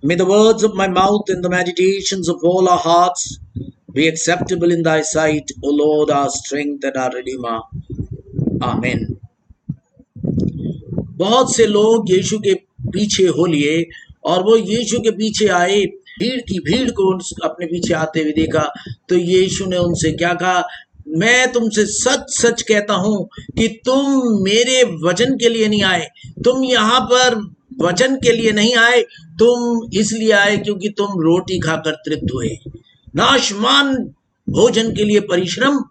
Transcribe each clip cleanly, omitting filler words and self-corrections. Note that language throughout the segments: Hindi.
May the words of my mouth and the meditations of all our hearts be acceptable in thy sight, O Lord, our strength and our Redeemer. Amen. बहुत से लोग यीशु के पीछे हो लिए और वो यीशु के पीछे आए, भीड़ की भीड़ को अपने पीछे आते हुए देखा तो यीशु ने उनसे क्या कहा, मैं तुमसे सच सच कहता हूं कि तुम मेरे वचन के लिए नहीं आए, तुम यहाँ पर वचन के लिए नहीं आए, तुम इसलिए आए क्योंकि तुम रोटी खाकर तृप्त हुए। नाशमान भोजन के लिए परिश्रम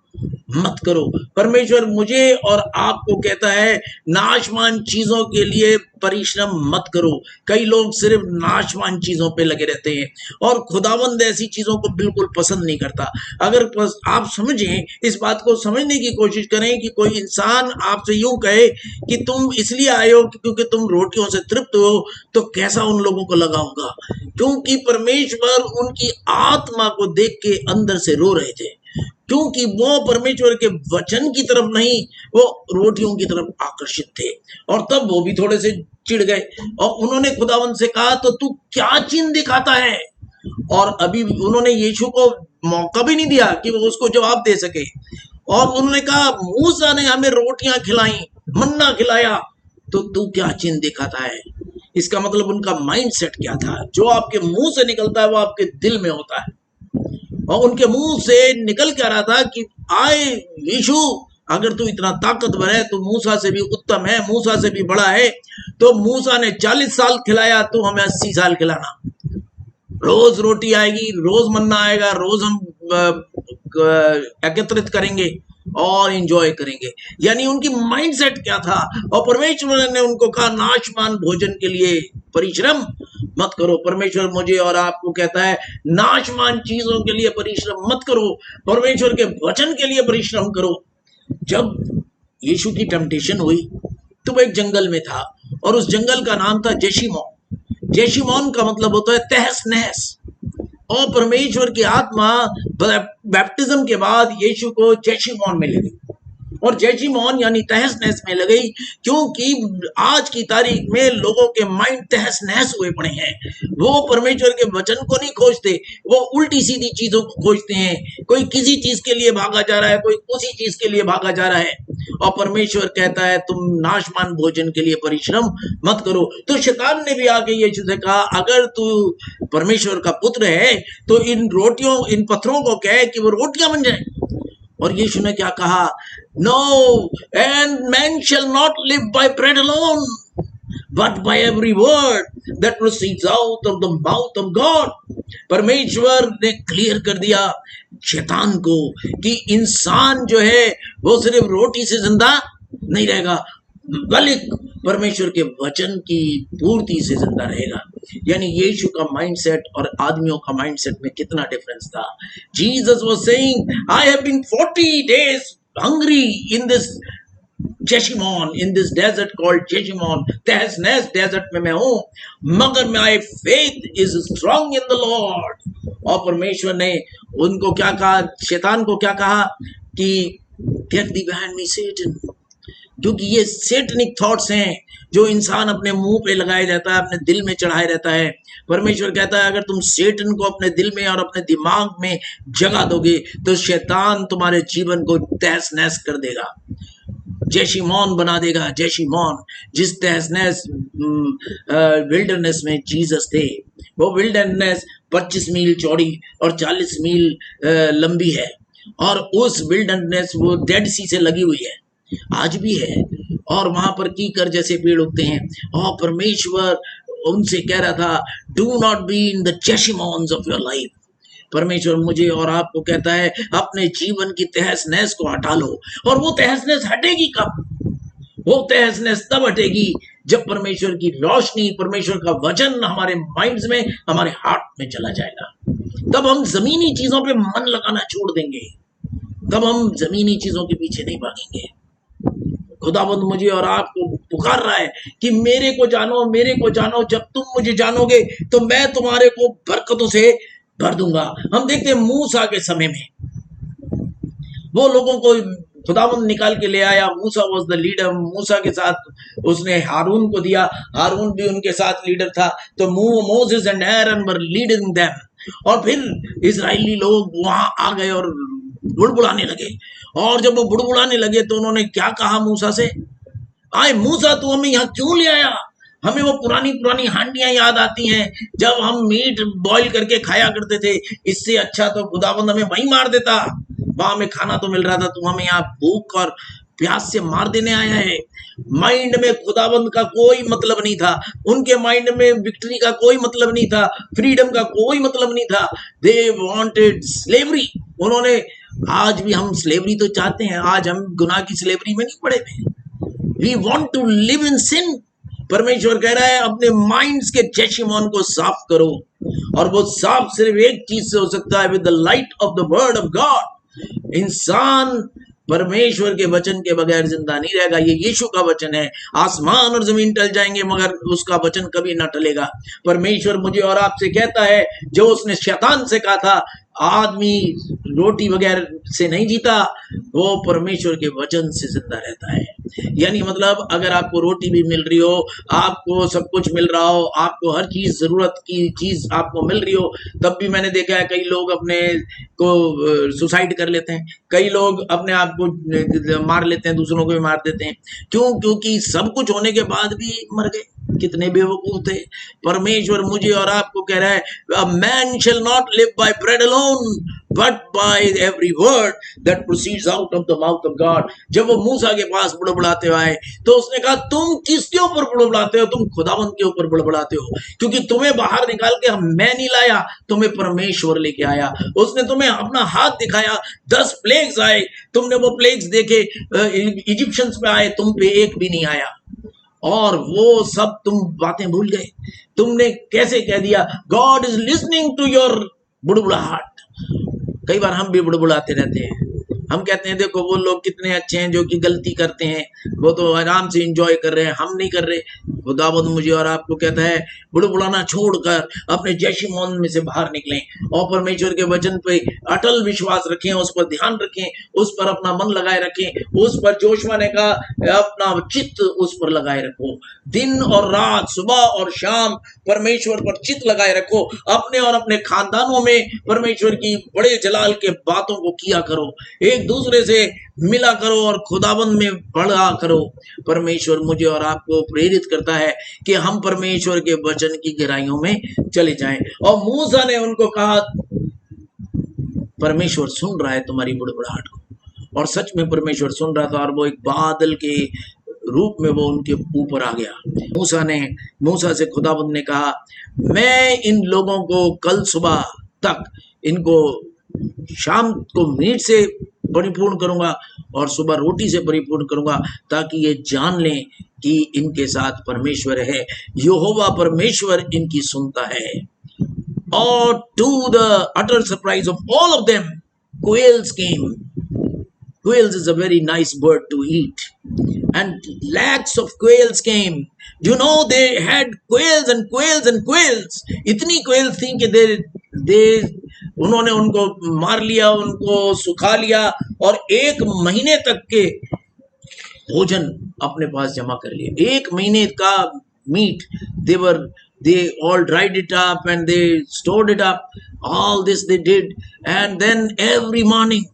मत करो। परमेश्वर मुझे और आपको कहता है नाशमान चीजों के लिए परिश्रम मत करो। कई लोग सिर्फ नाशमान चीजों पे लगे रहते हैं और खुदावंद ऐसी चीजों को बिल्कुल पसंद नहीं करता। अगर आप समझें, इस बात को समझने की कोशिश करें कि कोई इंसान आपसे यूं कहे कि तुम इसलिए आए हो क्योंकि तुम रोटियों से तृप्त हो, तो कैसा उन लोगों को लगा होगा, क्योंकि परमेश्वर उनकी आत्मा को देख के अंदर से रो रहे थे, क्योंकि वो परमेश्वर के वचन की तरफ नहीं, वो रोटियों की तरफ आकर्षित थे। और तब वो भी थोड़े से चिढ़ गए और उन्होंने खुदावंद से कहा, तो तू क्या चिन्ह दिखाता है? और अभी उन्होंने यीशु को मौका भी नहीं दिया कि वो उसको जवाब दे सके। और उन्होंने कहा, मूसा ने हमें रोटियां खिलाई, मन्ना खिलाया, तो तू क्या चिन्ह दिखाता है? इसका मतलब उनका माइंडसेट क्या था? जो आपके मुंह से निकलता है वो आपके दिल में होता है। और उनके मुंह से निकल क्या रहा था कि आए यीशु, अगर तू इतना ताकतवर है तो मूसा से भी उत्तम है, मूसा से भी बड़ा है। तो मूसा ने 40 साल खिलाया, तू हमें 80 साल खिलाना। रोज रोटी आएगी, रोज मन्ना आएगा, रोज हम एकत्रित करेंगे और एंजॉय करेंगे। यानी उनकी माइंडसेट क्या था? और परमेश्वर ने उनको कहा नाशमान भोजन के लिए परिश्रम मत करो। परमेश्वर मुझे और आपको कहता है नाशमान चीजों के लिए परिश्रम मत करो, परमेश्वर के वचन के लिए परिश्रम करो। जब यीशु की टेम्पटेशन हुई तो वो एक जंगल में था और उस जंगल का नाम था जेशिमोन। जेशिमोन का मतलब होता है तहस नहस। और परमेश्वर की आत्मा बैप्टिज्म के बाद यीशु को जेशिमोन में ले गई और जेशिमोन यानी तहस नहस में लग गई, क्योंकि आज की तारीख में लोगों के माइंड तहस नहस हुए पड़े हैं। वो परमेश्वर के वचन को नहीं खोजते, वो उल्टी सीधी चीजों को खोजते हैं। कोई किसी चीज के लिए भागा जा रहा है, कोई उसी चीज के लिए भागा जा रहा है। और परमेश्वर कहता है तुम नाशमान भोजन के लिए परिश्रम मत करो। तो शैतान ने भी आके यीशु से कहा, अगर तू परमेश्वर का पुत्र है तो इन रोटियों, इन पत्थरों को कह कि वो रोटियां बन जाए। और यीशु ने क्या कहा? No, and man shall not live by bread alone, but by every word that proceeds out of the mouth of God. परमेश्वर ने क्लियर कर दिया शैतान को कि इंसान जो है वो सिर्फ रोटी से जिंदा नहीं रहेगा, बल्कि परमेश्वर के वचन की पूर्ति से जिंदा रहेगा। यानी यीशु का माइंडसेट और आदमियों का माइंडसेट में कितना डिफरेंस था। Jesus was saying, I have been 40 days hungry in this Jeshimon, in this desert called Jeshimon, तहस नहस डेजर्ट में मैं हूं, मगर my faith is strong in the lord. और परमेश्वर ने उनको क्या कहा, शैतान को क्या कहा कि get the behind me Satan, क्योंकि ये सेटनिक थॉट्स हैं जो इंसान अपने मुंह पे लगाया जाता है, अपने दिल में चढ़ाए रहता है। परमेश्वर कहता है अगर तुम सेटन को अपने दिल में और अपने दिमाग में जगा दोगे तो शैतान तुम्हारे जीवन को तहस नहस कर देगा, जेशिमोन बना देगा। जेशिमोन, जिस तहस नहस विल्डरनेस में जीसस थे, वो विल्डरनेस 25 मील चौड़ी और 40 मील लंबी है और उस विल्डरनेस वो डेड सी से लगी हुई है, आज भी है। और वहां पर कीकर जैसे पेड़ उगते हैं। और परमेश्वर उनसे कह रहा था, do not be in the Jeshimons of your life. परमेश्वर मुझे और आपको कहता है अपने जीवन की तहस नहस को हटा लो। और वो तहस नहस हटेगी कब? वो तहस नहस तब हटेगी जब परमेश्वर की रोशनी, परमेश्वर का वचन हमारे माइंड्स में, हमारे हार्ट में चला जाएगा। तब हम जमीनी चीजों पे मन लगाना छोड़ देंगे, तब हम जमीनी चीजों के पीछे नहीं भागेंगे। खुदाबंद मुझे और आपको पुकार रहा है कि मेरे को जानो, मेरे को जानो। जब तुम मुझे जानोगे तो मैं तुम्हारे को बरकतों से भर दूंगा। हम देखते हैं मूसा के समय में वो लोगों को खुदावंद निकाल के ले आया। मूसा वाज द लीडर, मूसा के साथ उसने हारून को दिया, हारून भी उनके साथ लीडर था। तो Moses and Aaron were leading them. और फिर इजराइली लोग वहां आ गए और बुड़बुड़ाने लगे। और जब वो बुड़बुड़ाने लगे तो उन्होंने क्या कहा मूसा से, आए मूसा तू हमें यहाँ क्यों ले आया? हमें वो पुरानी पुरानी हांडियां याद आती हैं जब हम मीट बॉईल करके खाया करते थे। इससे अच्छा तो खुदाबंद हमें वहीं मार देता, वहां में खाना तो मिल रहा था, तू हमें यहाँ भूख और प्यास से मार देने आया है। माइंड में खुदाबंद का कोई मतलब नहीं था, उनके माइंड में विक्ट्री का कोई मतलब नहीं था, फ्रीडम का कोई मतलब नहीं था। They wanted slavery. उन्होंने, आज भी हम स्लेवरी तो चाहते हैं, आज हम गुनाह की स्लेवरी में नहीं पड़े थे। We want to live in sin. परमेश्वर कह रहा है अपने माइंड्स के चेशिमोन को साफ करो, और वो साफ सिर्फ एक चीज से हो सकता है, with the light of the word of God. इंसान परमेश्वर के वचन के बगैर जिंदा नहीं रहेगा। ये यीशु का वचन है। आसमान और जमीन टल जाएंगे मगर उसका वचन कभी ना टलेगा। परमेश्वर मुझे और आपसे कहता है, जो उसने शैतान से कहा था आदमी रोटी वगैरह से नहीं जीता, वो परमेश्वर के वचन से जिंदा रहता है। यानी मतलब अगर आपको रोटी भी मिल रही हो, आपको सब कुछ मिल रहा हो, आपको हर चीज, जरूरत की चीज आपको मिल रही हो, तब भी मैंने देखा है कई लोग अपने को सुसाइड कर लेते हैं, कई लोग अपने आप को मार लेते हैं, दूसरों को भी मार देते हैं। क्यों? क्योंकि सब कुछ होने के बाद भी मर गए। कितने बेवकूफ थे। परमेश्वर मुझे और आपको कह रहा है, a man shall not live by bread alone but by every word that proceeds out of the mouth of God. जब वो मूसा के पास बुड़बुड़ाते आए तो उसने कहा, तुम किसके ऊपर बुड़बुड़ाते हो? तुम खुदावंद के ऊपर बुड़बुड़ाते हो, क्योंकि तुम्हें बाहर निकाल के मैं नहीं लाया, तुम्हें परमेश्वर लेके आया। उसने तुम्हें अपना हाथ दिखाया, 10 प्लेग्स आए, तुमने वो प्लेग्स देखे, इजिप्शियंस पे आए, तुम पे एक भी नहीं आया। और वो सब तुम बातें भूल गए। तुमने कैसे कह दिया, God is listening to your बुड़बुड़ाहट। कई बार हम भी बुड़बुड़ाते रहते हैं। हम कहते हैं देखो वो लोग कितने अच्छे हैं जो कि गलती करते हैं, वो तो आराम से एंजॉय कर रहे हैं, हम नहीं कर रहे। खुदावंद मुझे और आपको कहता है, बुड़बुड़ाना छोड़कर अपने जैशिमोन में से बाहर निकलें और परमेश्वर के वचन पे अटल विश्वास रखें, उस पर ध्यान रखें, उस पर अपना मन लगाए रखें, उस पर जोशुआ ने कहा अपना चित्त उस पर लगाए रखो। दिन और रात, सुबह और शाम परमेश्वर पर चित्त लगाए रखो। अपने और अपने खानदानों में परमेश्वर की बड़े जलाल के बातों को किया करो, एक दूसरे से मिला करो और खुदाबंद में बढ़ा करो। परमेश्वर मुझे और आपको प्रेरित करता है कि हम परमेश्वर के वचन की गहराइयों में चले जाएं। और मूसा ने उनको कहा, परमेश्वर सुन रहा है तुम्हारी बुड़बुड़ाहट को। और सच में परमेश्वर सुन रहा था, और वो एक बादल के रूप में वो उनके ऊपर आ गया। मूसा से खुदाबंद ने कहा, मैं इन लोगों को कल सुबह तक, इनको शाम को मीट से परिपूर्ण करूंगा और सुबह रोटी से परिपूर्ण करूंगा, ताकि ये जान लें कि इनके साथ परमेश्वर है, यहोवा परमेश्वर इनकी सुनता है। और to the utter surprise of all of them, quails came. Quails is a very nice bird to eat, and lakhs of quails came. You know, they had quails and quails and quails. इतनी quails थी कि उन्होंने उनको मार लिया, उनको सुखा लिया और 1 महीने तक के भोजन अपने पास जमा कर लिए। 1 महीने का meet they all dried it up and they stored it up. All this they did, and then every morning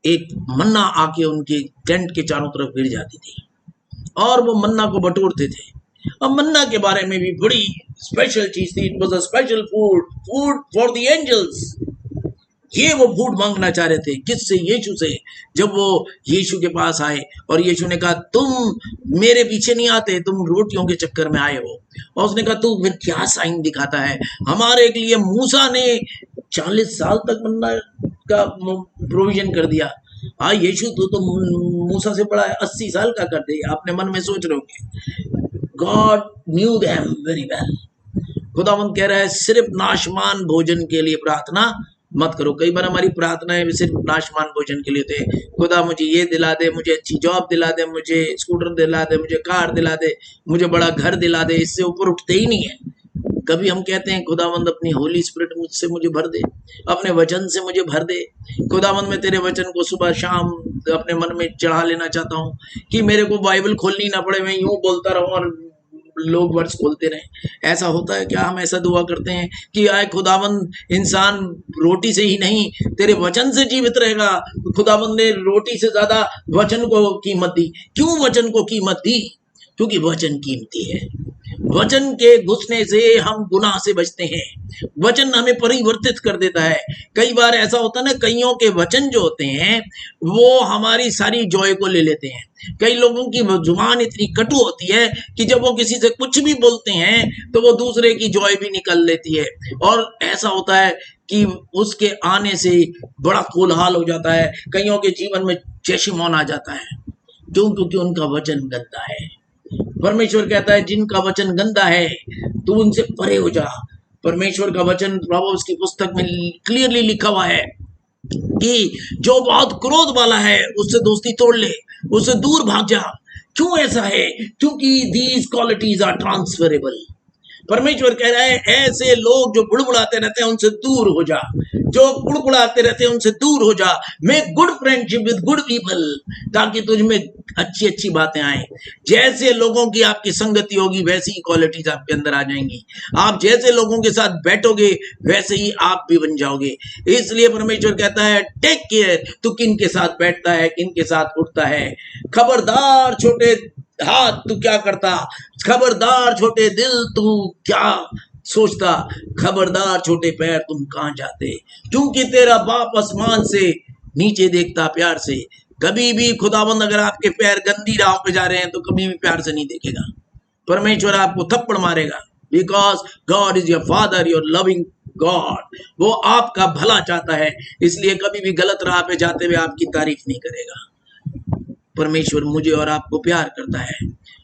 एक मन्ना आके उनके टेंट के चारों तरफ गिर जाती थी और वो मन्ना को बटोरते थे। अब मन्ना के बारे में भी बड़ी स्पेशल चीज थी। It was a special food for the angels. ये वो फूड मांगना चाह रहे थे, किससे? यीशु से। जब वो यीशु के पास आए और यीशु ने कहा, तुम मेरे पीछे नहीं आते, तुम रोटियों के चक्कर में आए हो। और उसने कहा, तू फिर क्या साइन दिखाता है? हमारे लिए मूसा ने 40 साल तक मन्ना का प्रोविजन कर दिया। हाँ यीशु तो मूसा से बड़ा है, 80 साल का कर दिया। अपने मन में सोच रहे होंगे। God knew them very well. खुदावंद कह रहा है, सिर्फ नाशमान भोजन के लिए प्रार्थना मत करो। कई बार हमारी प्रार्थनाएं भी सिर्फ नाशमान भोजन के लिए होते हैं। खुदा मुझे ये दिला दे, मुझे अच्छी जॉब दिला दे, मुझे स्कूटर दिला दे, मुझे कार दिला दे, मुझे बड़ा घर दिला दे। इससे ऊपर उठते ही नहीं है। कभी हम कहते हैं खुदावंद अपनी होली स्पिरिट मुझसे मुझे भर दे, अपने वचन से मुझे भर दे। खुदावंद मैं तेरे वचन को सुबह शाम अपने मन में चढ़ा लेना चाहता हूँ कि मेरे को बाइबल खोलनी ना पड़े, मैं यूं बोलता रहूं और लोग वर्ड्स खोलते रहे। ऐसा होता है क्या? हम ऐसा दुआ करते हैं कि आए खुदावंद इंसान रोटी से ही नहीं तेरे वचन से जीवित रहेगा। खुदावंद ने रोटी से ज्यादा वचन को कीमत दी। क्यों वचन को कीमत दी? क्योंकि वचन कीमती है। वचन के घुसने से हम गुनाह से बचते हैं। वचन हमें परिवर्तित कर देता है। कई बार ऐसा होता है ना, कईयों के वचन जो होते हैं वो हमारी सारी जॉय को ले लेते हैं। कई लोगों की जुबान इतनी कटु होती है कि जब वो किसी से कुछ भी बोलते हैं तो वो दूसरे की जॉय भी निकल लेती है। और ऐसा होता है कि उसके आने से बड़ा कोलाहल हो जाता है। कईयों के जीवन में जैशी मौन आ जाता है। क्यों? क्योंकि उनका वचन गंदा है। परमेश्वर कहता है जिनका वचन गंदा है तू उनसे परे हो जा। परमेश्वर का वचन प्रोवर्ब्स की पुस्तक में क्लियरली लिखा हुआ है कि जो बहुत क्रोध वाला है उससे दोस्ती तोड़ ले, उससे दूर भाग जा। क्यों ऐसा है? क्योंकि दीज क्वालिटीज आर ट्रांसफरेबल। परमेश्वर कह रहा है ऐसे लोग जो बुड़बुड़ाते रहते हैं उनसे दूर हो जा, जो बुड़बुड़ाते रहते हैं उनसे दूर हो जा। Make good friendship with good people, ताकि तुझ में अच्छी अच्छी बातें आए। जैसे लोगों की आपकी संगति होगी वैसी ही क्वालिटीज आपके अंदर आ जाएंगी। आप जैसे लोगों के साथ बैठोगे वैसे ही आप भी बन जाओगे। इसलिए परमेश्वर कहता है टेक केयर, तू किन के साथ बैठता है, किन के साथ उठता है। खबरदार छोटे हाथ तू क्या करता, खबरदार छोटे दिल तू क्या सोचता, खबरदार छोटे पैर तुम कहां जाते। क्योंकि तेरा बाप आसमान से नीचे देखता प्यार से। कभी भी खुदावंद अगर आपके पैर गंदी राह पे जा रहे हैं तो कभी भी प्यार से नहीं देखेगा। परमेश्वर आपको थप्पड़ मारेगा। Because God is your father, your loving God. वो आपका भला चाहता है, इसलिए कभी भी गलत राह पे जाते हुए आपकी तारीफ नहीं करेगा। परमेश्वर मुझे और आपको प्यार करता है।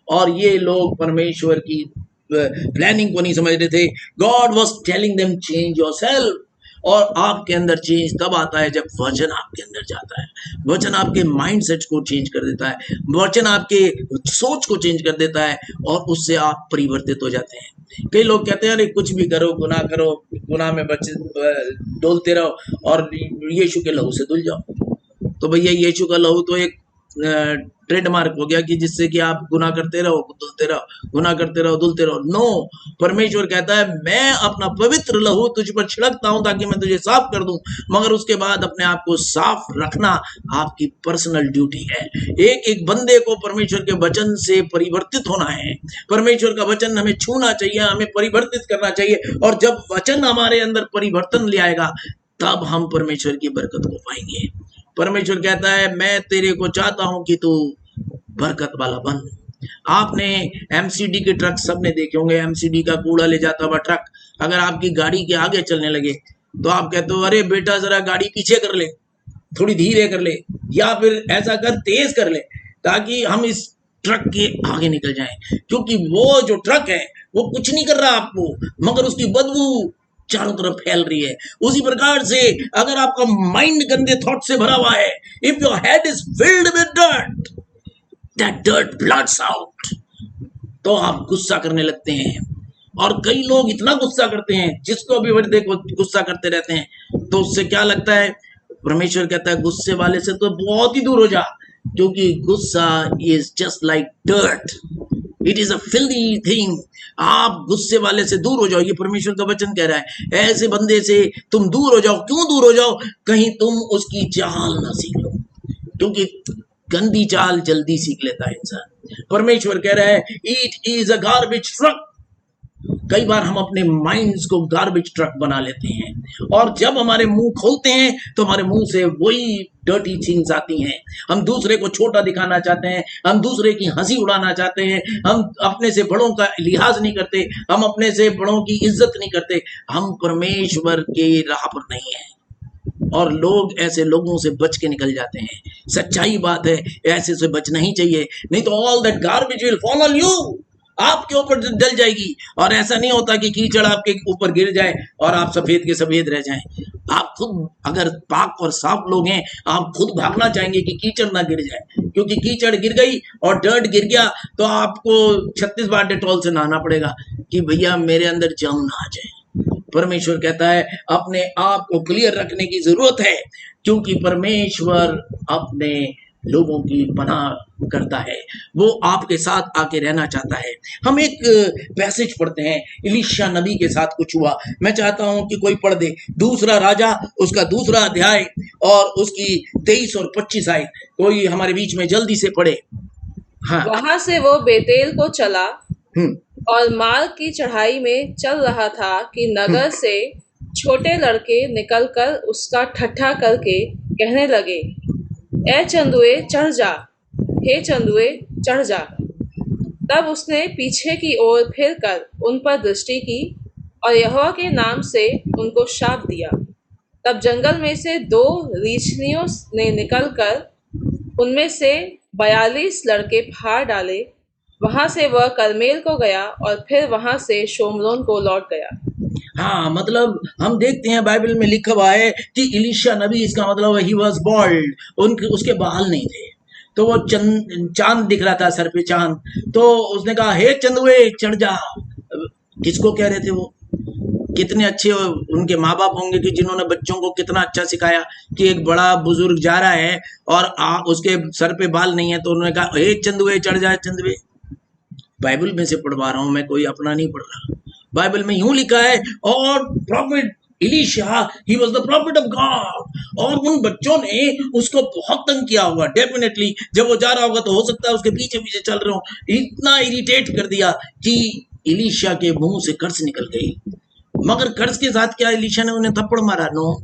और ये लोग परमेश्वर की प्लानिंग को नहीं समझ रहे थे। God was telling them change yourself. और आपके अंदर चेंज तब आता है जब वचन आपके अंदर जाता है। वचन आपके माइंडसेट को चेंज कर देता है, वचन आपके सोच को चेंज कर देता है और उससे आप परिवर्तित हो जाते हैं। कई लोग कहते हैं अरे कुछ भी करो, गुनाह में बच्चे डोलते रहो और यीशु के लहू से धुल जाओ। तो भैया यीशु का लहू तो एक ट्रेडमार्क हो गया कि जिससे कि आप गुनाह करते रहो, धुलते रहो, गुनाह करते रहो, धुलते रहो। नो, परमेश्वर कहता है मैं अपना पवित्र लहू तुझ पर छिड़कता हूं ताकि मैं तुझे साफ कर दूं, मगर उसके बाद अपने आप को साफ रखना आपकी पर्सनल ड्यूटी है। एक एक बंदे को परमेश्वर के वचन से परिवर्तित होना है। परमेश्वर का वचन हमें छूना चाहिए, हमें परिवर्तित करना चाहिए। और जब वचन हमारे अंदर परिवर्तन ले आएगा तब हम परमेश्वर की बरकत को पाएंगे। परमेश्वर कहता है मैं तेरे को चाहता हूं कि तू बरकत वाला बन। आपने एमसीडी के ट्रक सबने देखे होंगे, एमसीडी का कूड़ा ले जाता हुआ ट्रक अगर आपकी गाड़ी के आगे चलने लगे तो आप कहते हो अरे बेटा जरा गाड़ी पीछे कर ले, थोड़ी धीरे कर ले, या फिर ऐसा कर तेज कर ले ताकि हम इस ट्रक के आगे निकल जाएं। क्योंकि वो जो ट्रक है वो कुछ नहीं कर रहा आपको, मगर उसकी बदबू चारों तरफ फैल रही है। उसी प्रकार से अगर आपका माइंड गंदे थॉट से भरा हुआ है, if your head is filled with dirt, that dirt bloods out, तो आप गुस्सा करने लगते हैं। और कई लोग इतना गुस्सा करते हैं, जिसको भी देखो गुस्सा करते रहते हैं, तो उससे क्या लगता है? परमेश्वर कहता है गुस्से वाले से तो बहुत ही दूर हो जा, क्योंकि गुस्सा is just like dirt, it is a filthy thing. आप गुस्से वाले से दूर हो जाओ, ये परमेश्वर का वचन कह रहा है। ऐसे बंदे से तुम दूर हो जाओ। क्यों दूर हो जाओ? कहीं तुम उसकी चाल ना सीख लो, क्योंकि गंदी चाल जल्दी सीख लेता है इंसान। परमेश्वर कह रहा है it is a garbage truck. कई बार हम अपने माइंड्स को गार्बेज ट्रक बना लेते हैं, और जब हमारे मुंह खोलते हैं तो हमारे मुंह से वही डर्टी थिंग्स आती हैं। हम दूसरे को छोटा दिखाना चाहते हैं, हम दूसरे की हंसी उड़ाना चाहते हैं, हम अपने से बड़ों का लिहाज नहीं करते, हम अपने से बड़ों की इज्जत नहीं करते। हम परमेश्वर के राह पर नहीं है, और लोग ऐसे लोगों से बच के निकल जाते हैं। सच्चाई बात है, ऐसे से बचना ही चाहिए, नहीं तो all that garbage will follow you. आपके ऊपर डल जाएगी। और ऐसा नहीं होता कि कीचड़ आपके ऊपर गिर जाए और आप सफेद के सफेद रह जाएं। आप खुद अगर पाक और साफ लोग हैं, आप खुद भागना चाहेंगे कि कीचड़ ना गिर जाए, क्योंकि कीचड़ गिर गई और डर्ट गिर गया तो आपको 36 बार डेटॉल से नहाना पड़ेगा कि भैया मेरे अंदर जम ना आ जाए। परमेश्वर कहता है अपने आप को क्लियर रखने की जरूरत है, क्योंकि परमेश्वर अपने लोगों की पनाह करता है, वो आपके साथ आके रहना चाहता है। हम एक पैसेज पढ़ते हैं, इलीशा नबी के साथ कुछ हुआ। मैं चाहता हूं कि कोई पढ़ दे, दूसरा राजा उसका दूसरा अध्याय और उसकी 23 और 25 आयत। कोई हमारे बीच में जल्दी से पढ़े। हाँ। वहां से वो बेतेल को चला हम्म और मार्ग की चढ़ाई में चल रहा था कि नगर से छोटे लड़के निकलकर उसका ठट्ठा करके कहने लगे, ए चंदुए चढ़ जा, हे चंदुए चढ़ जा। तब उसने पीछे की ओर फिरकर उन पर दृष्टि की और यहोवा के नाम से उनको शाप दिया। तब जंगल में से 2 रीछनियों ने निकलकर उनमें से 42 लड़के फाड़ डाले। वहां से वह करमेल को गया और फिर वहां से शोमरोन को लौट गया। हाँ, मतलब हम देखते हैं बाइबल में लिखा हुआ है कि इलीशा नबी, इसका मतलब ही वॉज बॉल्ड, उनके उसके बाल नहीं थे, तो वो चांद दिख रहा था सर पे, चांद। तो उसने कहा हे चंदुए चढ़ जा। किसको कह रहे थे वो? कितने अच्छे उनके माँ बाप होंगे कि जिन्होंने बच्चों को कितना अच्छा सिखाया कि एक बड़ा बुजुर्ग जा रहा है और उसके सर पे बाल नहीं है, तो उन्होंने कहा हे चंदुए चढ़ जा। चंदुए बाइबल में से पढ़वा रहा हूं मैं, कोई अपना नहीं पढ़ रहा। बाइबल में यूं लिखा है, और prophet Elisha, he was the prophet of God. और उन बच्चों ने उसको बहुत तंग किया होगा, डेफिनेटली। जब वो जा रहा होगा तो हो सकता है उसके पीछे पीछे चल रहे हो, इतना इरिटेट कर दिया कि इलीशा के मुंह से कर्ज निकल गई। मगर कर्ज के साथ क्या, इलीशा ने उन्हें थप्पड़ मारा? नो,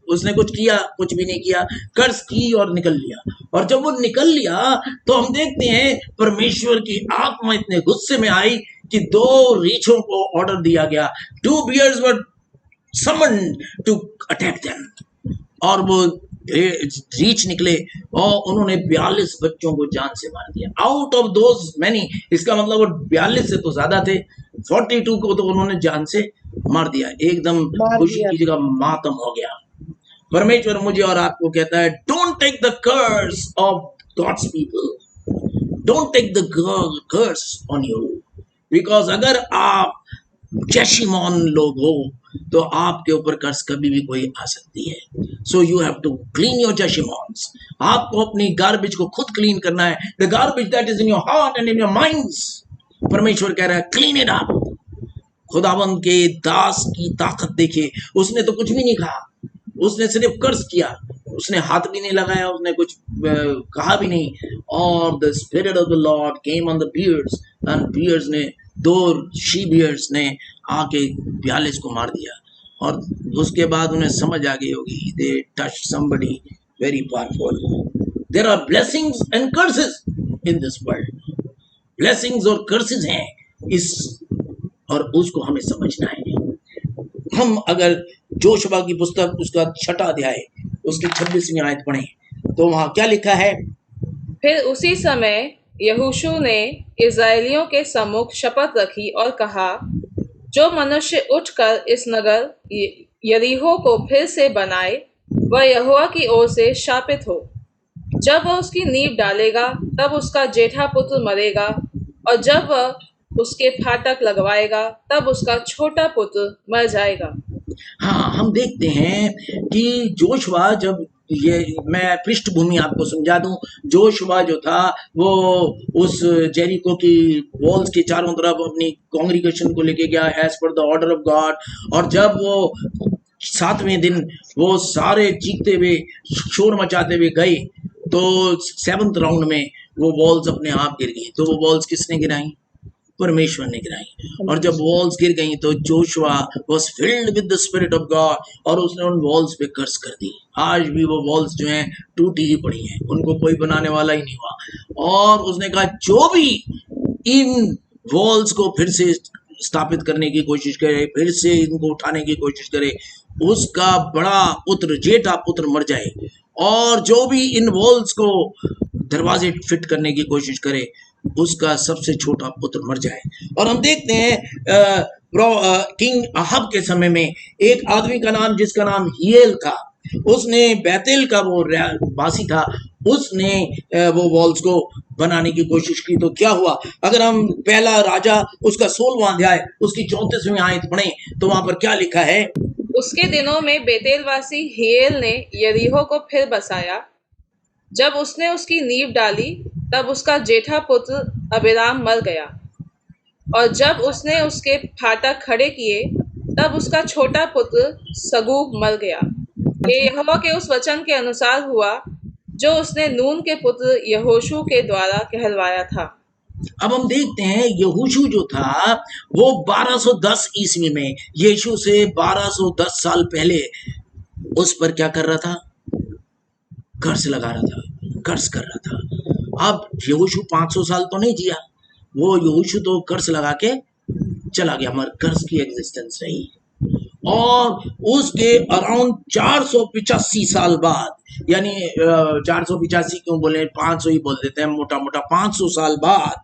उसने कुछ किया? कुछ भी नहीं किया। कर्ज की और निकल लिया। और जब वो निकल लिया तो हम देखते हैं परमेश्वर की आत्मा इतने गुस्से में आई कि 2 रीछों को ऑर्डर दिया गया, 2 bears were summoned to attack them। और वो रीछ निकले और उन्होंने 42 बच्चों को जान से मार दिया। आउट ऑफ दोज मैनी, इसका मतलब वो 42 से तो ज्यादा थे, 42 को तो उन्होंने जान से मार दिया। एकदम खुशी की जगह मातम हो गया। परमेश्वर मुझे और आपको कहता है, don't take the curse of God's people, don't take the curse on you, because अगर आप जैशिमोन लोग हो तो आपके ऊपर कर्ज कभी भी कोई आ सकती है। So you have to clean your Jeshimons. आपको अपनी गार्बेज को खुद क्लीन करना है, the garbage that is in your heart and in your minds. परमेश्वर कह रहा है क्लीन इट अप। खुदावंद के दास की ताकत देखिए, उसने तो कुछ भी नहीं कहा, उसने सिर्फ कर्ज किया, उसने हाथ भी नहीं लगाया, उसने कुछ कहा भी नहीं। और the spirit of the Lord came on the beards, and beards ने, 2 शी बियर्ड्स ने आके 42 को मार दिया। और उसके बाद उन्हें समझ आ गई होगी, they touch somebody very powerful. There are blessings and curses in this world. Blessings और कर्सेस हैं इस, और उसको हमें समझना है। हम अगर जोशुआ की पुस्तक उसका 6वां अध्याय उसकी 26वीं आयत पढ़ें तो वहां क्या लिखा है? फिर उसी समय यहोशू ने इस्राएलियों के सम्मुख शपथ रखी और कहा, जो मनुष्य उठकर इस नगर यरीहो को फिर से बनाए, वह यहोवा की ओर से शापित हो। जब वह उसकी नींव डालेगा तब उसका जेठा पुत्र मरेगा, और जब वह उसके फाटक लगवाएगा तब उसका छोटा पुत्र मर जाएगा। हाँ, हम देखते हैं कि जोशुआ, जब ये मैं पृष्ठभूमि आपको समझा दूं, जोशुआ जो था वो उस जेरिको की वॉल्स के चारों तरफ अपनी कांग्रीगेशन को लेके गया as per the order of God. और जब वो 7वें दिन वो सारे चीखते हुए शोर मचाते हुए गए तो 7th राउंड में वो वॉल्स अपने आप गिर गई। तो वो वॉल्स किसने गिराई? परमेश्वर ने गिराई। और जब वॉल्स गिर गई तो Joshua was filled with the spirit of God, और उसने उन वॉल्स पे कर्ज कर दी। आज भी वो वॉल्स जो हैं टूटी ही पड़ी हैं, उनको कोई बनाने वाला ही नहीं हुआ। और उसने कहा जो भी इन वॉल्स को फिर से स्थापित करने की कोशिश करे, फिर से इनको उठाने की कोशिश करे, उसका बड़ा पुत्र, जेठा पुत्र मर जाए। और जो भी इन वॉल्स को दरवाजे फिट करने की कोशिश करे, उसका सबसे छोटा पुत्र मर जाए। और हम देखते हैं किंग अहब के समय में एक आदमी का नाम, जिसका नाम हिएल था, उसने बैतल का वो वासी था, उसने वो वॉल्स को बनाने की कोशिश की। तो क्या हुआ, अगर हम पहला राजा उसका 16वां अध्याय उसकी 34वीं आयत पढ़ें तो वहां पर क्या लिखा है। उसके दिनों में बेतेलवासी हिएल ने यरीहो को फिर बसाया। जब उसने उसकी नींव डाली तब उसका जेठा पुत्र अबीराम मर गया, और जब उसने उसके फाटक खड़े किए तब उसका छोटा पुत्र सगूब मर गया। ये यहोवा के उस वचन के अनुसार हुआ जो उसने नून के पुत्र यहोशू के द्वारा कहलवाया था। अब हम देखते हैं यहोशू जो था वो 1210 ईस्वी में, यीशु से 1210 साल पहले उस पर क्या कर रहा था, कर्ज लगा रहा था, कर्ज कर रहा था। अब यहोशू 500 साल तो नहीं जिया, वो यहोशू तो कर्ज लगा के चला गया, मगर कर्ज की एग्जिस्टेंस रही। और उसके अराउंड 485 साल बाद, यानी 485 क्यों बोले, 500 ही बोल देते हैं मोटा मोटा, 500 साल बाद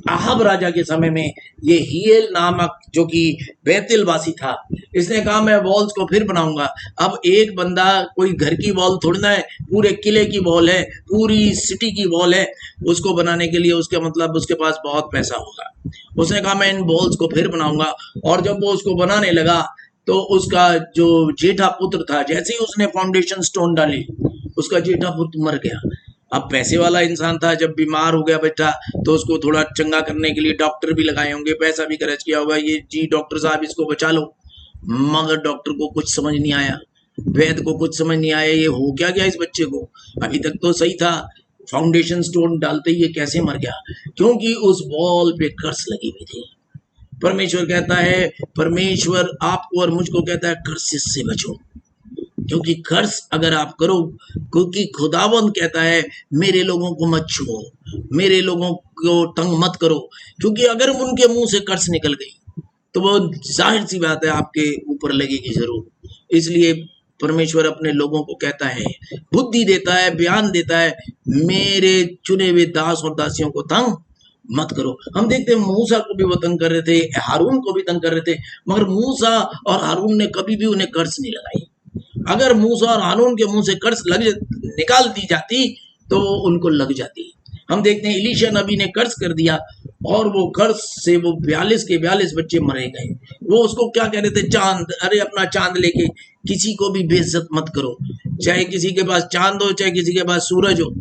अहब राजा के समय में ये हिएल नामक जो कि बैतलवासी था, इसने कहा मैं वॉल्स को फिर बनाऊंगा। अब एक बंदा कोई घर की वॉल थोड़ी ना है, पूरे किले की वॉल है, पूरी सिटी की वॉल है, उसको बनाने के लिए उसके मतलब उसके पास बहुत पैसा होगा। उसने कहा मैं इन वॉल्स को फिर बनाऊंगा। और जब वो उसको बनाने लगा तो उसका जो जेठा पुत्र था, जैसे ही उसने फाउंडेशन स्टोन डाली, उसका जेठा पुत्र मर गया। अब पैसे वाला इंसान था, जब बीमार हो गया बेटा तो उसको थोड़ा चंगा करने के लिए डॉक्टर भी लगाए होंगे, पैसा भी खर्च किया होगा, ये जी डॉक्टर साहब इसको बचा लो। मगर डॉक्टर को कुछ समझ नहीं आया, वैद्य को कुछ समझ नहीं आया, ये हो क्या गया इस बच्चे को, अभी तक तो सही था, फाउंडेशन स्टोन डालते ही ये कैसे मर गया, क्योंकि उस वॉल पे कर्ज लगी हुई थी। परमेश्वर कहता है, परमेश्वर आपको और मुझको कहता है कर्ज से बचो, क्योंकि कर्ज अगर आप करो, क्योंकि खुदावंद कहता है मेरे लोगों को मत छुओ, मेरे लोगों को तंग मत करो, क्योंकि अगर उनके मुंह से कर्ज निकल गई तो वो जाहिर सी बात है आपके ऊपर लगेगी जरूर। इसलिए परमेश्वर अपने लोगों को कहता है, बुद्धि देता है, बयान देता है, मेरे चुने हुए दास और दासियों को तंग मत करो। हम देखते हैं मूसा को भी वो तंग कर रहे थे, हारून को भी तंग कर रहे थे, मगर मूसा और हारून ने कभी भी उन्हें कर्ज नहीं लगाई। अगर मूसा और हारून के मुंह से कर्ज निकाल दी जाती तो उनको लग जाती। हम देखते हैं इलीशा नबी ने कर्ज कर दिया और वो कर्ज से वो 42 के 42 बच्चे मरे गए। वो उसको क्या कह रहे थे, चांद, अरे अपना चांद लेके किसी को भी बेइज्जत मत करो, चाहे किसी के पास चांद हो, चाहे किसी के पास सूरज हो।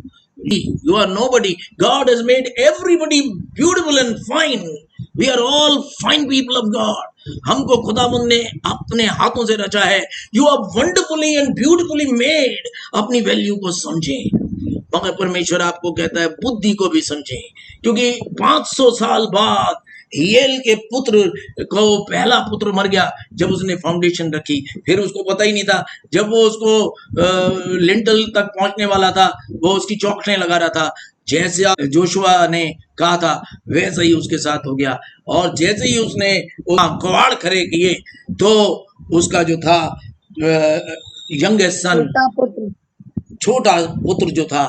You are nobody. God has made everybody beautiful and fine. We are all fine people of God. हमको खुदावंद ने अपने हाथों से रचा है। You are wonderfully and beautifully made. अपनी वैल्यू को समझें। मगर परमेश्वर आपको कहता है बुद्धि को भी समझें, क्योंकि 500 साल बाद हिएल के पुत्र को पहला पुत्र मर गया जब उसने फाउंडेशन रखी। फिर उसको पता ही नहीं था, जब वो उसको लिंटल तक पहुंचने वाला था, वो उसकी चौखटें लगा रहा था। जैसे जोशुआ ने कहा था वैसा ही उसके साथ हो गया। और जैसे ही उसने कवाड़ खड़े किए तो उसका जो था यंगेस्ट सन, छोटा पुत्र जो था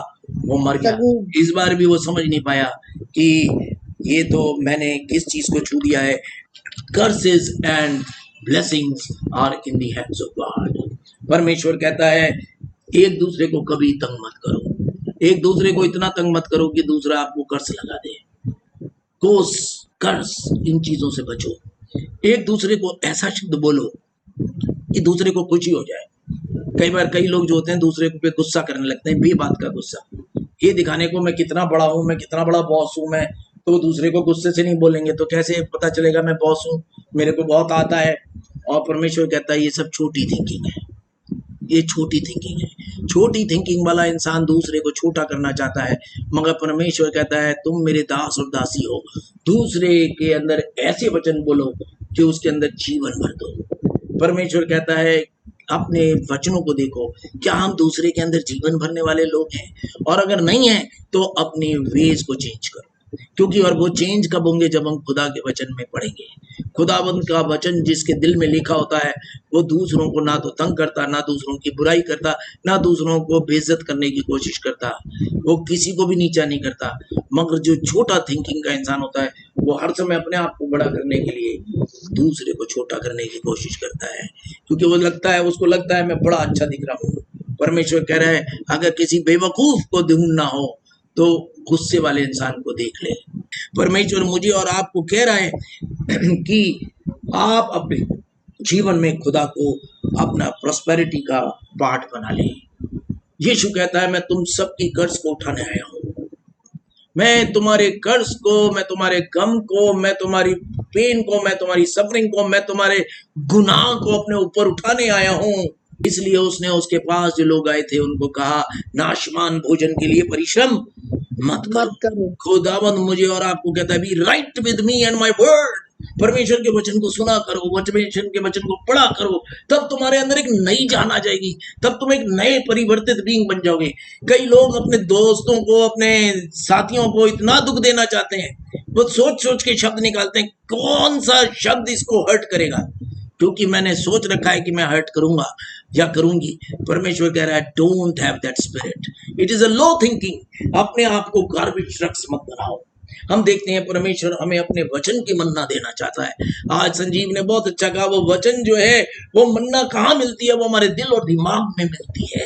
वो मर गया। इस बार भी वो समझ नहीं पाया कि ये तो मैंने किस चीज को छू दिया है। Curses and blessings are in the hands of God. परमेश्वर कहता है एक दूसरे को कभी तंग मत करो, एक दूसरे को इतना तंग मत करो कि दूसरा आपको कर्ज लगा दे। कोस, कर्ज, इन चीजों से बचो। एक दूसरे को ऐसा शब्द बोलो कि दूसरे को खुशी हो जाए। कई बार कई लोग जो होते हैं दूसरे पे गुस्सा करने लगते हैं, बेबात का गुस्सा, ये दिखाने को मैं कितना बड़ा हूँ, मैं कितना बड़ा बॉस हूँ मैं, तो दूसरे को गुस्से से नहीं बोलेंगे तो कैसे पता चलेगा मैं बॉस हूँ, मेरे को बहुत आता है। और परमेश्वर कहता है ये सब छोटी थिंकिंग है, ये छोटी थिंकिंग है। छोटी थिंकिंग वाला इंसान दूसरे को छोटा करना चाहता है, मगर परमेश्वर कहता है तुम मेरे दास और दासी हो, दूसरे के अंदर ऐसे वचन बोलो कि उसके अंदर जीवन भर दो। परमेश्वर कहता है अपने वचनों को देखो, क्या हम दूसरे के अंदर जीवन भरने वाले लोग हैं? और अगर नहीं है तो अपने वेज को चेंज करो, क्योंकि और वो चेंज कब होंगे, जब हम खुदा के वचन में पढ़ेंगे। खुदाबंद का वचन जिसके दिल में लिखा होता है वो दूसरों को ना तो तंग करता, ना दूसरों की बुराई करता, ना दूसरों को बेइज्जत करने की कोशिश करता, वो किसी को भी नीचा नहीं करता। मगर जो छोटा थिंकिंग का इंसान होता है वो हर समय अपने आप को बड़ा करने के लिए दूसरे को छोटा करने की कोशिश करता है, क्योंकि वो उसको लगता है मैं बड़ा अच्छा दिख रहा हूँ। परमेश्वर कह रहा है अगर किसी बेवकूफ को ढूंढना हो तो गुस्से वाले इंसान को देख ले। परमेश्वर मुझे और आपको कह रहा है कि आप अपने जीवन में खुदा को अपना प्रॉस्पेरिटी का पार्ट बना ले। यीशु कहता है मैं तुम सबकी कर्ज को उठाने आया हूँ, मैं तुम्हारे कर्ज को, मैं तुम्हारे गम को, मैं तुम्हारी पेन को, मैं तुम्हारी सफरिंग को, मैं तुम्हारे गुनाह को अपने ऊपर उठाने आया हूँ। इसलिए उसने उसके पास जो लोग आए थे उनको कहा नाशमान भोजन के लिए परिश्रम मत करो। खुदावंद मुझे और आपको कहता है be right with me and my word. परमेश्वर के वचन को सुना करो, परमेश्वर के वचन को पढ़ा करो, तब तुम्हारे अंदर एक नई जान आ जाएगी, तब तुम एक नए परिवर्तित बीइंग बन जाओगे। कई लोग अपने दोस्तों को, अपने साथियों को इतना दुख देना चाहते हैं, वो सोच सोच के शब्द निकालते हैं कौन सा शब्द इसको हर्ट करेगा, क्योंकि मैंने सोच रखा है कि मैं हर्ट करूंगा या करूंगी। परमेश्वर कह रहा है don't have that spirit, it is a low thinking. अपने आप को गार्बेज ट्रक्स मत बनाओ। हम देखते हैं परमेश्वर हमें अपने वचन की मन्ना देना चाहता है। आज संजीव ने बहुत अच्छा कहा, वो वचन जो है वो मन्ना कहाँ मिलती है, वो हमारे दिल और दिमाग में मिलती है।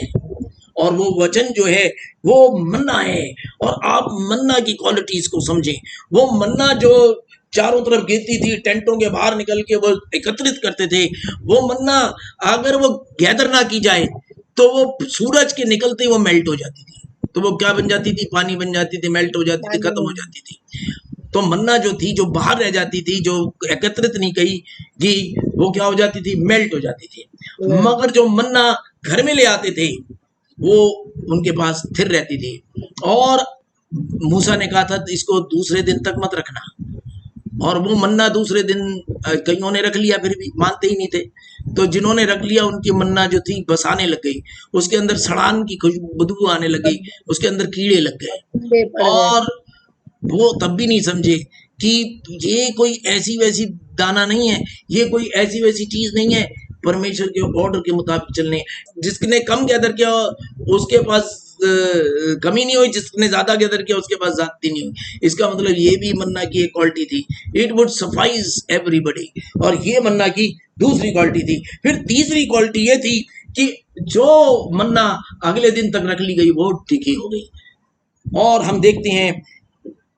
और वो वचन जो है वो मन्ना है, और आप मन्ना की क्वालिटीज को समझें। वो मन्ना जो चारों तरफ गिरती थी, टेंटों के बाहर निकल के वो एकत्रित करते थे, वो मन्ना अगर वो गैदर ना की जाए तो वो सूरज के निकलते ही वो मेल्ट हो जाती थी। तो वो क्या बन जाती थी, पानी बन जाती थी, मेल्ट हो जाती थी, खत्म हो जाती थी। तो मन्ना जो थी, जो बाहर रह जाती थी, जो एकत्रित नहीं की, वो क्या हो जाती थी, मेल्ट हो जाती थी। मगर जो मन्ना घर में ले आते थे वो उनके पास स्थिर रहती थी। और मूसा ने कहा था इसको दूसरे दिन तक मत रखना, और वो मन्ना दूसरे दिन कईयों ने रख लिया, फिर भी मानते ही नहीं थे। तो जिन्होंने रख लिया उनकी मन्ना जो थी बसाने लग गई, उसके अंदर सड़ान की खुशबू आने लग गई, उसके अंदर कीड़े लग गए। और वो तब भी नहीं समझे कि ये कोई ऐसी वैसी दाना नहीं है, ये कोई ऐसी वैसी चीज नहीं है, परमेश्वर के ऑर्डर के मुताबिक चलने। जिसने कम गैदर किया उसके पास कमी नहीं हुई, जिसने ज्यादा गैदर किया उसके पास ज्यादती नहीं हुई। इसका मतलब ये भी मन्ना की एक क्वालिटी थी, इट वुड सफाइस एवरीबडी। और ये मन्ना की दूसरी क्वालिटी थी। फिर तीसरी क्वालिटी ये थी कि जो मन्ना अगले दिन तक रख ली गई वो टिकी हो गई। और हम देखते हैं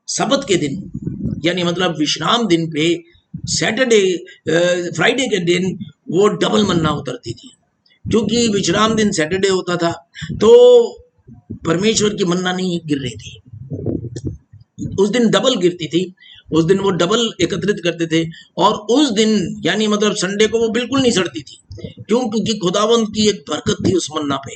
सबत के दिन, यानी मतलब विश्राम दिन पे, सैटरडे फ्राइडे के दिन वो डबल मन्ना उतरती थी, क्योंकि विश्राम दिन सैटरडे होता था। तो परमेश्वर की मन्ना नहीं गिर रही थी, उस दिन डबल गिरती थी। उस दिन वो डबल एकत्रित करते थे, और उस दिन यानी मतलब संडे को वो बिल्कुल नहीं सड़ती थी। क्यों? क्योंकि खुदावंत की एक बरकत थी उस मन्ना पे।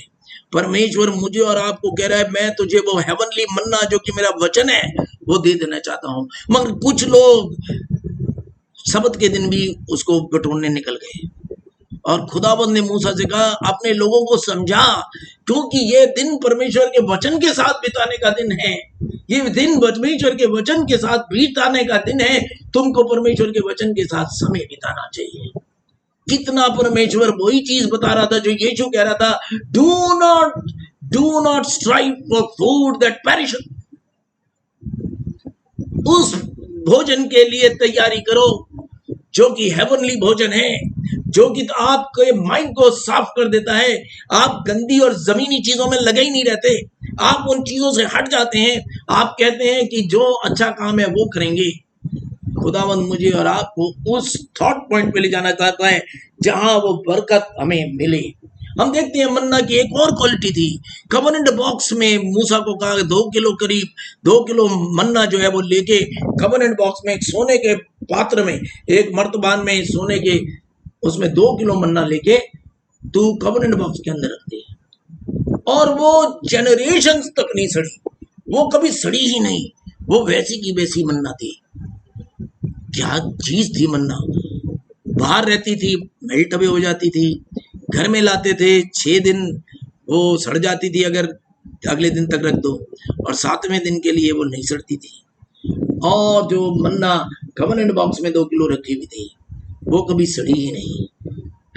परमेश्वर मुझे और आपको कह रहा है मैं तुझे वो हेवनली मन्ना जो कि मेरा वचन है वो दे देना चाहता हूं। मगर कुछ लोग सबत के दिन भी उसको बटोरने निकल गए, और खुदाबंद ने मूसा से कहा अपने लोगों को समझा, क्योंकि ये दिन परमेश्वर के वचन के साथ बिताने का दिन है। ये दिन परमेश्वर के वचन के साथ बिताने का दिन है। तुमको परमेश्वर के वचन के साथ समय बिताना चाहिए। कितना परमेश्वर वही चीज बता रहा था जो यीशु कह रहा था, do not strive for food that perish. उस भोजन के लिए तैयारी करो जो कि हेवनली भोजन है, जो कि आपके माइंड को साफ कर देता है। आप गंदी और जमीनी चीजों में लगे ही नहीं रहते, आप उन चीजों से हट जाते हैं। आप कहते हैं कि जो अच्छा काम है वो करेंगे। खुदावंद मुझे और आपको उस थॉट पॉइंट पे ले जाना चाहता है जहां वो बरकत हमें मिले। हम देखते हैं मन्ना की एक और क्वालिटी थी। कवनेंट बॉक्स में मूसा को कहा 2 किलो करीब 2 किलो मन्ना जो है वो लेके कवनेंट बॉक्स में एक सोने के पात्र में, एक मर्तबान में सोने के, उसमें 2 किलो मन्ना लेके तू कवनेंट बॉक्स के अंदर रखते है। और वो जनरेशंस तक नहीं सड़ी, वो कभी सड़ी ही नहीं, वो वैसी की वैसी मन्ना थी। क्या चीज थी मन्ना! बाहर रहती थी, मेल्ट अवे हो जाती थी, घर में लाते थे 6 दिन वो सड़ जाती थी अगर अगले दिन तक रख दो, और 7वें दिन के लिए वो नहीं सड़ती थी। और जो मन्ना कवर्नेंट बॉक्स में 2 किलो रखी हुई थी, वो कभी सड़ी ही नहीं।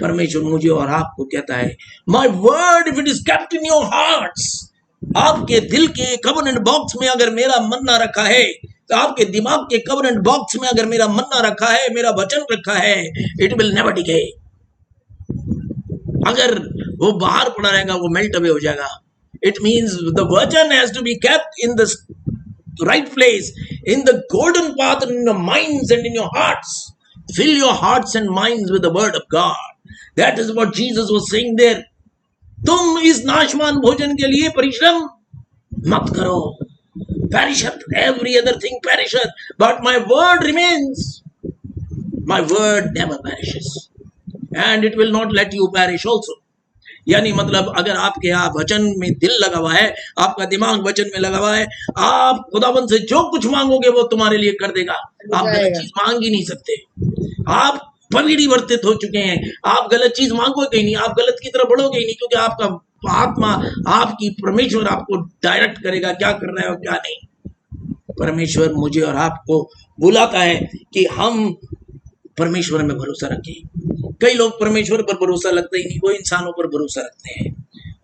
परमेश्वर मुझे और आपको कहता है, my word if it is kept in your hearts, आपके दिल के कवर्नेंट बॉक्स में अगर मेरा मन्ना रखा है, तो आपके दिमाग के कवर्नेंट बॉक्स में अगर मेरा मन्ना रखा है, मेरा वचन रखा है, इट विल नेवर डिके। अगर वो बाहर पड़ा रहेगा, वो मेल्ट अवे हो जाएगा। इट मीन्स द वचन has to be kept in the right place, in the golden path, and in your minds and in your hearts. Fill your hearts and minds with the word of God. That is what Jesus was saying there. तुम इस नाशवान भोजन के लिए परिश्रम मत करो। Perisheth, every other thing perisheth, but my word remains. My word never perishes, and it will not let you perish also. यानी मतलब अगर आपके यहाँ वचन में दिल लगा हुआ है, आपका दिमाग वचन में लगा हुआ है, आप खुदावंद से जो कुछ मांगोगे वो तुम्हारे लिए कर देगा। आप गलत चीज मांग ही नहीं सकते। आप परिवर्तित हो चुके हैं, आप गलत चीज मांगोगे ही नहीं, आप गलत की तरफ बढ़ोगे ही नहीं, क्योंकि आपका आत्मा, आपकी परमेश्वर आपको डायरेक्ट करेगा क्या करना है और क्या नहीं। परमेश्वर मुझे और आपको बुलाता है कि हम परमेश्वर में भरोसा रखें। कई लोग परमेश्वर पर भरोसा लगते ही नहीं, वो इंसानों पर भरोसा रखते हैं,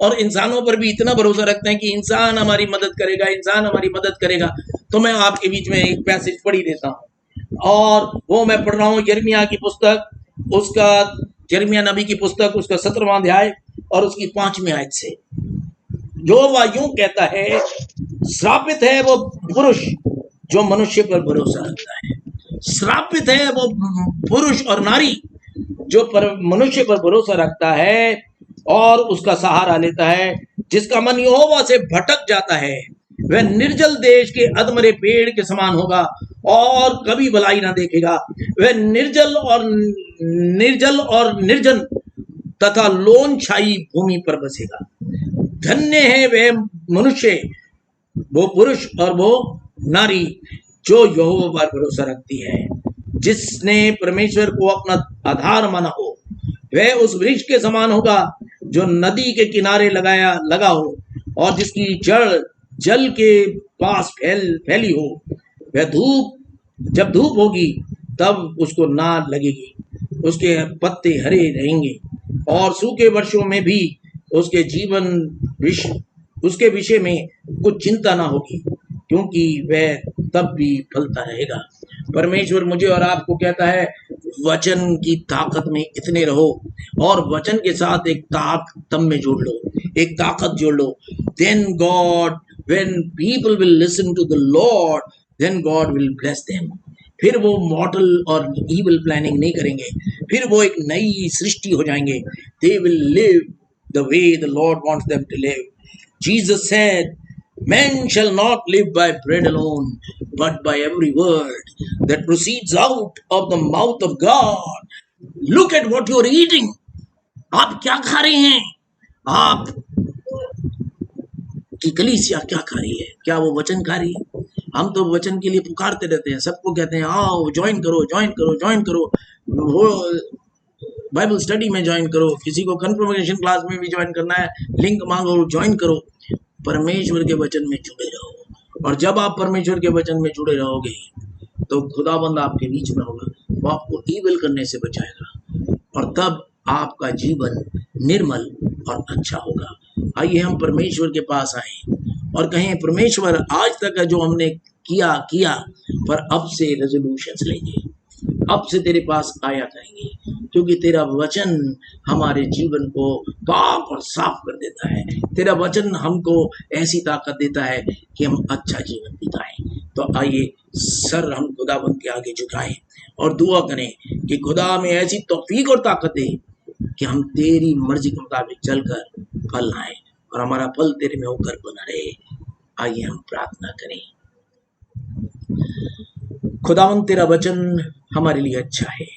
और इंसानों पर भी इतना भरोसा रखते हैं कि इंसान हमारी मदद करेगा, इंसान हमारी मदद करेगा। तो मैं आपके बीच में एक पैसेज पढ़ी देता हूँ, और वो मैं पढ़ रहा हूँ यिर्मयाह की पुस्तक, उसका यिर्मयाह नबी की पुस्तक, उसका 17वां अध्याय और उसकी 5वीं आयत से। जो वह यूं कहता है, श्रापित है वो पुरुष जो मनुष्य पर भरोसा रखता है, श्रापित है वो पुरुष और नारी जो मनुष्य पर भरोसा रखता है और उसका सहारा लेता है, जिसका मन यहोवा से भटक जाता है। वह निर्जल देश के अधमरे पेड़ के समान होगा और कभी भलाई ना देखेगा। वह निर्जल और निर्जन तथा लोन छाई भूमि पर बसेगा। धन्य है वह मनुष्य, वो पुरुष और वो नारी जो यहोवा पर भरोसा रखती है, जिसने परमेश्वर को अपना आधार माना हो। वह उस वृक्ष के समान होगा जो नदी के किनारे लगा हो और जिसकी जड़ जल के पास फैली हो। वह जब धूप होगी तब उसको ना लगेगी, उसके पत्ते हरे रहेंगे, और सूखे वर्षों में भी उसके विषय में कुछ चिंता ना होगी, क्योंकि वह तब भी फलता रहेगा। परमेश्वर मुझे और आपको कहता है, वचन की ताकत में इतने रहो, और वचन के साथ एक ताकत में जोड़ लो, एक ताकत जोड़ लो। Then God, when people will listen to the Lord, then God will bless them. फिर वो मॉडल और evil planning नहीं करेंगे, फिर वो एक नई सृष्टि हो जाएंगे। They will live the way the Lord wants them to live. Jesus said, "Men shall not live by bread alone, but by every word that proceeds out of the mouth of God." Look at what you're eating. आप क्या खा रहे हैं? आप की कलीसिया क्या खा रही है? क्या वो वचन खा रही है? हम तो वचन के लिए पुकारते रहते हैं, सबको कहते हैं आओ ज्वाइन करो, वो बाइबल स्टडी में ज्वाइन करो, किसी को कन्फर्मेशन क्लास में भी ज्वाइन करना है, लिंक मांगो, ज्वाइन करो। परमेश्वर के वचन में जुड़े रहो, और जब आप परमेश्वर के वचन में जुड़े रहोगे तो खुदाबंद आपके बीच में होगा, वो आपको ईविल करने से बचाएगा, और तब आपका जीवन निर्मल और अच्छा होगा। आइए हम परमेश्वर के पास आए और कहें, परमेश्वर आज तक जो हमने किया, पर अब से रेजोल्यूशंस लेंगे, अब से तेरे पास आया करेंगे, क्योंकि तेरा वचन हमारे जीवन को पाक और साफ कर देता है। तेरा वचन हमको ऐसी ताकत देता है कि हम अच्छा जीवन बिताएं। तो आइए सर हम खुदाबंद के आगे झुकाएं और दुआ करें कि खुदा में ऐसी तौफीक और ताकत दे कि हम तेरी मर्जी के मुताबिक चलकर फल लाएं और हमारा फल तेरे में होकर बना रहे। आइए हम प्रार्थना करें। खुदावंद तेरा वचन हमारे लिए अच्छा है,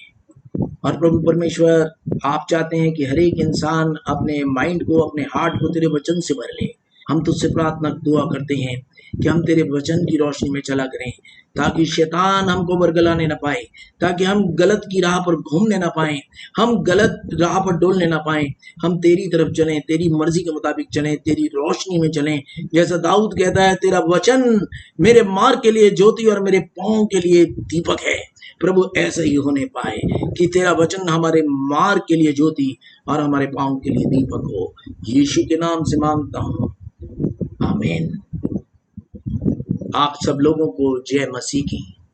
और प्रभु परमेश्वर आप चाहते हैं कि हर एक इंसान अपने माइंड को, अपने हार्ट को तेरे वचन से भर ले। हम तुझसे प्रार्थना दुआ करते हैं कि हम तेरे वचन की रोशनी में चला करें, ताकि शैतान हमको बरगलाने ना पाए, ताकि हम गलत की राह पर घूमने ना पाए, हम गलत राह पर डोलने ना पाए। हम तेरी तरफ चलें, तेरी मर्जी के मुताबिक चलें, तेरी रोशनी में चलें। जैसा दाऊद कहता है, तेरा वचन मेरे मार्ग के लिए ज्योति और मेरे पाँव के लिए दीपक है। प्रभु ऐसा ही होने पाए कि तेरा वचन हमारे मार्ग के लिए ज्योति और हमारे पाँव के लिए दीपक हो। यीशु के नाम से मांगता हूँ, आमीन। आप सब लोगों को जय मसीह की।